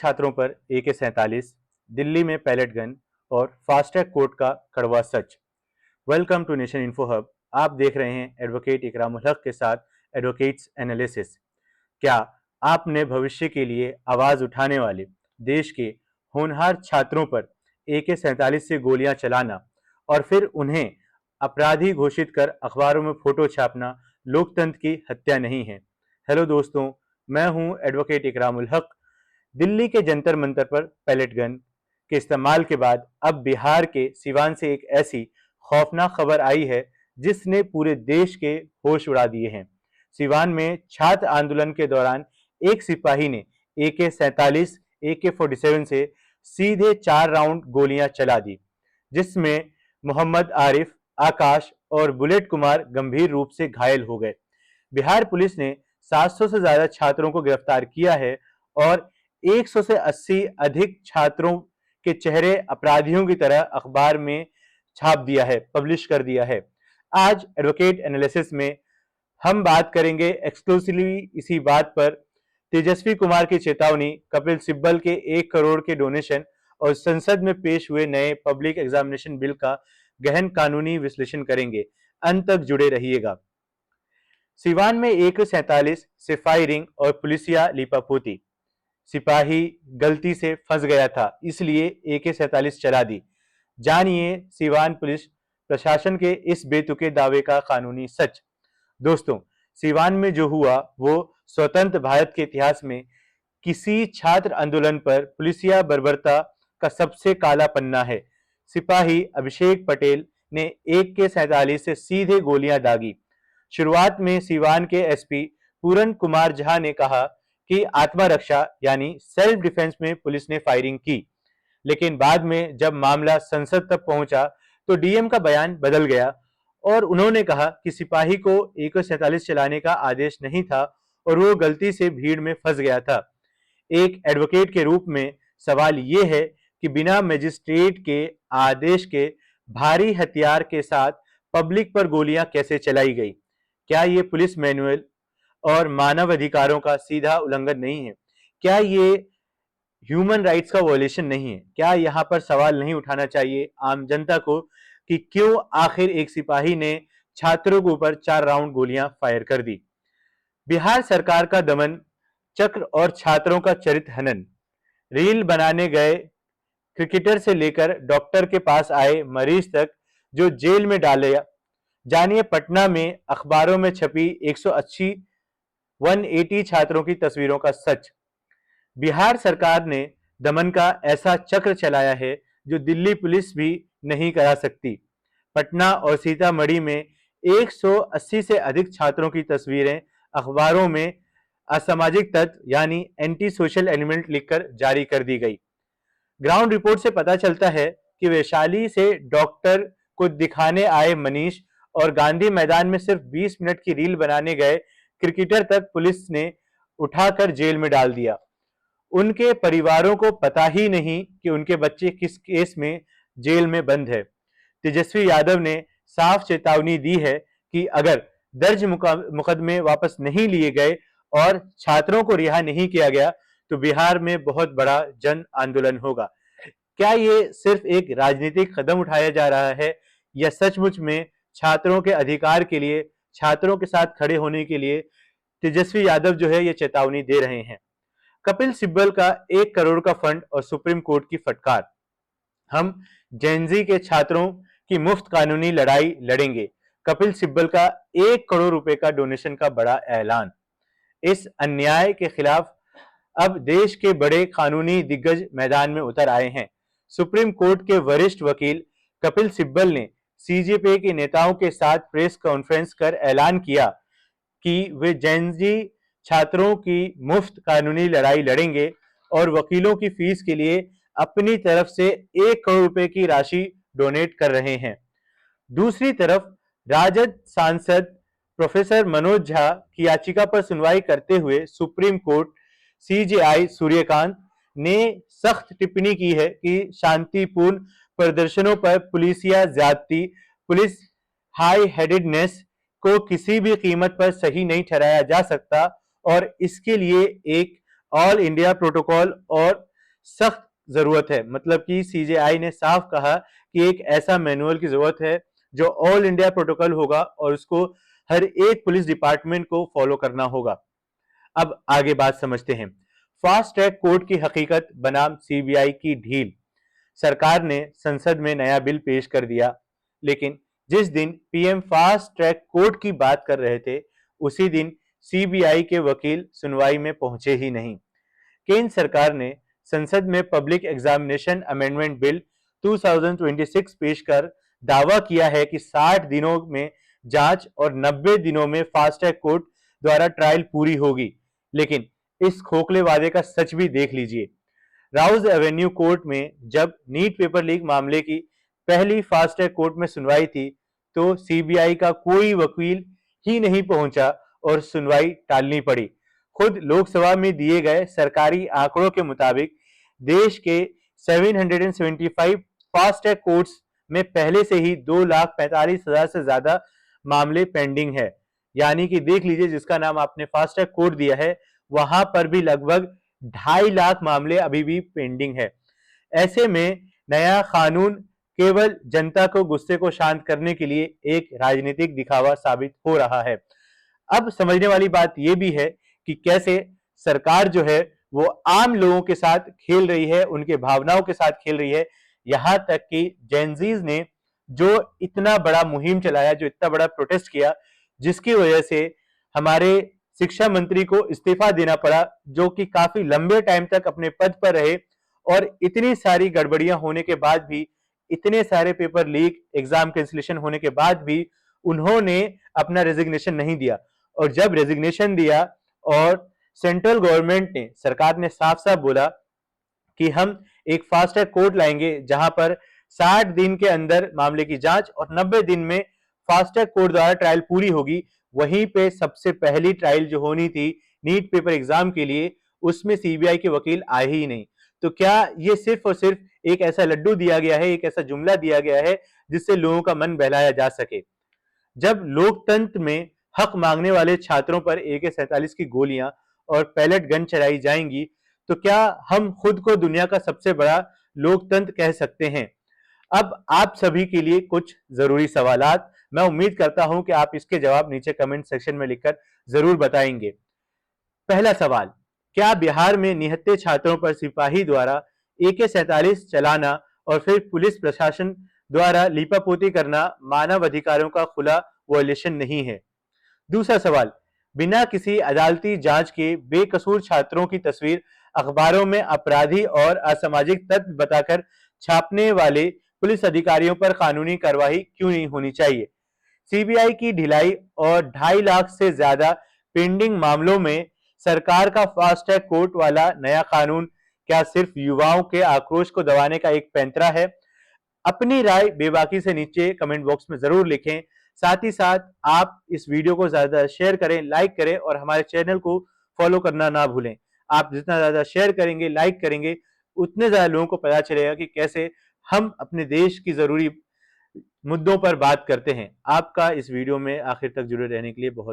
छात्रों पर AK-47, दिल्ली में पैलेट गन और फास्टैग कोर्ट का कड़वा सच। Welcome to nation info hub. आप देख रहे हैं एडवोकेट इकरामुल हक के साथ एडवोकेट्स एनालिसिस। क्या आपने भविष्य के लिए आवाज उठाने वाले देश के होनहार छात्रों पर AK-47 से गोलियां चलाना और फिर उन्हें अपराधी घोषित कर अखबारों में फोटो छापना लोकतंत्र की हत्या नहीं है? हेलो दोस्तों, मैं हूं एडवोकेट इकरामुल हक। दिल्ली के जंतर मंतर पर पैलेट गन के इस्तेमाल के बाद अब बिहार के सिवान से एक ऐसी खौफनाक खबर आई है जिसने पूरे देश के होश उड़ा दिए हैं। सिवान में छात्र आंदोलन के दौरान एक सिपाही ने AK-47, AK-47 से सीधे 4 राउंड गोलियां चला दी, जिसमें मोहम्मद आरिफ, आकाश और बुलेट कुमार गंभीर रूप से घायल हो गए। बिहार पुलिस ने 700 से ज्यादा छात्रों को गिरफ्तार किया है और 100 से 80 अधिक छात्रों के चेहरे अपराधियों की तरह अखबार में छाप दिया है, पब्लिश कर दिया है। आज एडवोकेट एनालिसिस में हम बात करेंगे एक्सक्लूसिवली इसी बात पर। तेजस्वी कुमार की चेतावनी, कपिल सिब्बल के 1 करोड़ के डोनेशन और संसद में पेश हुए नए पब्लिक एग्जामिनेशन बिल का गहन कानूनी विश्लेषण करेंगे। अंत तक जुड़े रहिएगा। सिवान में AK-47 से फायरिंग और पुलिसिया लीपापोती। सिपाही गलती से फंस गया था, इसलिए AK-47 चला दी। जानिए सिवान पुलिस प्रशासन के इस बेतुके दावे का कानूनी सच। दोस्तों, सिवान में जो हुआ वो स्वतंत्र भारत के इतिहास में किसी छात्र आंदोलन पर पुलिसिया बर्बरता का सबसे काला पन्ना है। सिपाही अभिषेक पटेल ने AK-47 से सीधे गोलियां दागी। शुरुआत में सिवान के SP पूरन कुमार झा ने कहा कि आत्मरक्षा यानी सेल्फ डिफेंस में पुलिस ने फायरिंग की, लेकिन बाद में जब मामला संसद तक पहुंचा तो DM का बयान बदल गया और उन्होंने कहा कि सिपाही को AK-47 चलाने का आदेश नहीं था और वो गलती से भीड़ में फंस गया था। एक एडवोकेट के रूप में सवाल ये है कि बिना मजिस्ट्रेट के आदेश के भारी हथियार के साथ पब्लिक पर गोलियां कैसे चलाई गई? क्या ये पुलिस मैनुअल और मानव अधिकारों का सीधा उल्लंघन नहीं है? क्या ये ह्यूमन राइट्स का वॉयलेशन नहीं है? क्या यहाँ पर सवाल नहीं उठाना चाहिए आम जनता को कि क्यों आखिर एक सिपाही ने छात्रों के ऊपर 4 राउंड गोलियां फायर कर दी? बिहार सरकार का दमन चक्र और छात्रों का चरित्र हनन। रील बनाने गए क्रिकेटर से लेकर डॉक्टर के पास आए मरीज तक जो जेल में डाले। जानिए पटना में अखबारों में छपी 180 छात्रों की तस्वीरों का सच। बिहार सरकार ने दमन का ऐसा चक्र चलाया है जो दिल्ली पुलिस भी नहीं करा सकती। पटना और सीतामढ़ी में 180 से अधिक छात्रों की तस्वीरें अखबारों में असामाजिक तत्व यानी एंटी सोशल एलिमेंट लिखकर जारी कर दी गई। ग्राउंड रिपोर्ट से पता चलता है कि वैशाली से डॉक्टर को दिखाने आए मनीष और गांधी मैदान में सिर्फ 20 मिनट की रील बनाने गए क्रिकेटर तक पुलिस ने उठाकर जेल में डाल दिया। उनके परिवारों को पता ही नहीं कि उनके बच्चे किस केस में जेल में बंद है। तेजस्वी यादव ने साफ चेतावनी दी है कि अगर दर्ज मुकदमे वापस नहीं लिए गए और छात्रों को रिहा नहीं किया गया तो बिहार में बहुत बड़ा जन आंदोलन होगा। क्या ये सिर्फ एक राजनीतिक कदम उठाया जा रहा है या सचमुच में छात्रों के अधिकार के लिए, छात्रों के साथ खड़े होने के लिए तेजस्वी यादव जो है ये चेतावनी दे रहे हैं? कपिल सिब्बल का 1 करोड़ का फंड और सुप्रीम कोर्ट की फटकार। हम जेनजी के छात्रों की मुफ्त कानूनी लड़ाई लड़ेंगे। कपिल सिब्बल का 1 करोड़ रुपए का डोनेशन का बड़ा ऐलान। इस अन्याय के खिलाफ अब देश के बड़े कानूनी दिग्गज मैदान में उतर आए हैं। सुप्रीम कोर्ट के वरिष्ठ वकील कपिल सिब्बल ने CJP के नेताओं के साथ प्रेस कॉन्फ्रेंस कर ऐलान किया कि वे जेनजी छात्रों की मुफ्त कानूनी लड़ाई लड़ेंगे और वकीलों की फीस के लिए अपनी तरफ से 1 करोड़ रुपए की राशि डोनेट कर रहे हैं। दूसरी तरफ राजद सांसद प्रोफेसर मनोज झा की याचिका पर सुनवाई करते हुए सुप्रीम कोर्ट CJI सूर्यकांत ने सख्त टिप्पणी की है कि शांतिपूर्ण प्रदर्शनों पर पुलिसिया ज्यादती, पुलिस हाई हेडेडनेस को किसी भी कीमत पर सही नहीं ठहराया जा सकता और इसके लिए एक ऑल इंडिया प्रोटोकॉल और सख्त जरूरत है। मतलब कि सीजेआई ने साफ कहा कि एक ऐसा मैनुअल की जरूरत है जो ऑल इंडिया प्रोटोकॉल होगा और उसको हर एक पुलिस डिपार्टमेंट को फॉलो करना होगा। अब आगे बात समझते हैं। फास्ट ट्रैक कोर्ट की हकीकत बनाम सीबीआई की ढील। सरकार ने संसद में नया बिल पेश कर दिया, लेकिन जिस दिन पीएम फास्ट ट्रैक कोर्ट की बात कर रहे थे, उसी दिन सीबीआई के वकील सुनवाई में पहुंचे ही नहीं। केंद्र सरकार ने संसद में पब्लिक एग्जामिनेशन अमेंडमेंट बिल 2026 पेश कर दावा किया है कि 60 दिनों में जांच और 90 दिनों में फास्ट ट्रैक कोर्ट द्वारा ट्रायल पूरी होगी। लेकिन इस खोखले वादे का सच भी देख लीजिए। राउज एवेन्यू कोर्ट में जब नीट पेपर लीक मामले की पहली फास्ट ट्रैक कोर्ट में सुनवाई थी, तो सीबीआई का कोई वकील ही नहीं पहुंचा और सुनवाई टालनी पड़ी। खुद लोकसभा में दिए गए सरकारी आंकड़ों के मुताबिक देश के 775 फास्ट ट्रैक कोर्ट्स में पहले से ही 2,45,000 से ज्यादा मामले पेंडिंग है। यानी कि देख लीजिए, जिसका नाम आपने फास्ट ट्रैक कोर्ट दिया है, वहां पर भी लगभग 2.5 लाख मामले अभी भी पेंडिंग है। ऐसे में नया कानून केवल जनता को गुस्से को शांत करने के लिए एक राजनीतिक दिखावा साबित हो रहा है। अब समझने वाली बात यह भी है कि कैसे सरकार जो है वो आम लोगों के साथ खेल रही है, उनके भावनाओं के साथ खेल रही है। यहां तक कि जेनजीज ने जो इतना बड़ा मुहिम चलाया, जो इतना बड़ा प्रोटेस्ट किया, जिसकी वजह से हमारे शिक्षा मंत्री को इस्तीफा देना पड़ा, जो कि काफी लंबे टाइम तक अपने पद पर रहे, और इतनी सारी गड़बड़ियां होने के बाद भी, इतने सारे पेपर लीक, एग्जाम कैंसिलेशन होने के बाद भी उन्होंने अपना रेजिग्नेशन नहीं दिया। और जब रेजिग्नेशन दिया और सेंट्रल गवर्नमेंट ने, सरकार ने साफ साफ बोला कि हम एक फास्ट ट्रैक कोर्ट लाएंगे जहां पर 60 दिन के अंदर मामले की जांच और 90 दिन में फास्ट ट्रैक कोर्ट द्वारा ट्रायल पूरी होगी। वहीं पे सबसे पहली ट्रायल जो होनी थी नीट पेपर एग्जाम के लिए, उसमें सीबीआई के वकील आए ही नहीं। तो क्या ये सिर्फ और सिर्फ एक ऐसा लड्डू दिया गया है, एक ऐसा जुमला दिया गया है जिससे लोगों का मन बहलाया जा सके? जब लोकतंत्र में हक मांगने वाले छात्रों पर AK-47 की गोलियां और पैलेट गन चलाई जाएंगी, तो क्या हम खुद को दुनिया का सबसे बड़ा लोकतंत्र कह सकते हैं? अब आप सभी के लिए कुछ जरूरी सवालात, मैं उम्मीद करता हूं कि आप इसके जवाब नीचे कमेंट सेक्शन में लिखकर जरूर बताएंगे। पहला सवाल, क्या बिहार में निहत्थे छात्रों पर सिपाही द्वारा AK-47 चलाना और फिर पुलिस प्रशासन द्वारा लीपापोती करना मानव अधिकारों का खुला वॉयलेशन नहीं है? दूसरा सवाल, बिना किसी अदालती जांच के बेकसूर छात्रों की तस्वीर अखबारों में अपराधी और असामाजिक तत्व बताकर छापने वाले पुलिस अधिकारियों पर कानूनी कार्रवाई क्यों नहीं होनी चाहिए? सीबीआई की ढिलाई और 2.5 लाख से ज्यादा पेंडिंग मामलों में सरकार का फास्ट ट्रैक कोर्ट वाला नया कानून क्या सिर्फ युवाओं के आक्रोश को दबाने का एक पैंतरा है? अपनी राय बेबाकी से नीचे कमेंट बॉक्स में जरूर लिखें। साथ ही साथ आप इस वीडियो को ज्यादा शेयर करें, लाइक करें और हमारे चैनल को फॉलो करना ना भूलें। आप जितना ज्यादा शेयर करेंगे, लाइक करेंगे, उतने ज्यादा लोगों को पता चलेगा कि कैसे हम अपने देश की जरूरी मुद्दों पर बात करते हैं। आपका इस वीडियो में आखिर तक जुड़े रहने के लिए बहुत